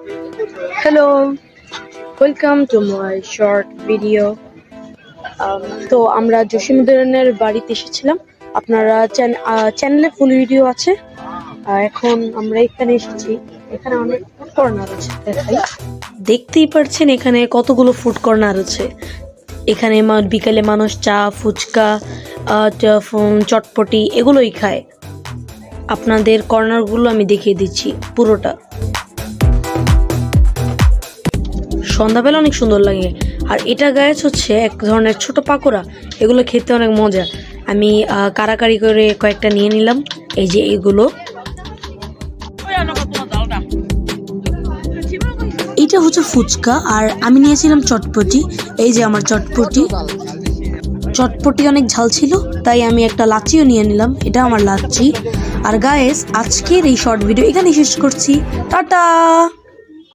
Hello, welcome to my short video. তো আমরা জসিমউদ্দিনের বাড়িতে এসেছিলাম। আপনারা চ্যানেলে ফুল ভিডিও আছে। এখন আমরা এখানে এসেছি। এখানে অনেক ফুড কর্নার আছে, দেখাই। দেখতেই পাচ্ছেন এখানে কতগুলো ফুড কর্নার আছে। এখানে বিকালে মানুষ চা, ফুচকা, চটপটি এগুলোই খায়। আপনাদের কর্নারগুলো আমি দেখিয়ে দিচ্ছি পুরোটা। সন্ধ্যাবেলা অনেক সুন্দর লাগে। আর এটা গাছ হচ্ছে এক ধরনের ছোট পাকোড়া, এগুলো খেতে অনেক মজা। আমি কারাকারি করে কয়েকটা নিয়ে নিলাম। এই যে এগুলো, এটা হচ্ছে ফুচকা। আর আমি নিয়েছিলাম চটপটি। এই যে আমার চটপটি অনেক ঝাল ছিল, তাই আমি একটা লাচ্ছিও নিয়ে নিলাম। এটা আমার লাচ্ছি। আর গাইস, আজকের এই শর্ট ভিডিও এখানেই শেষ করছি। টাটা।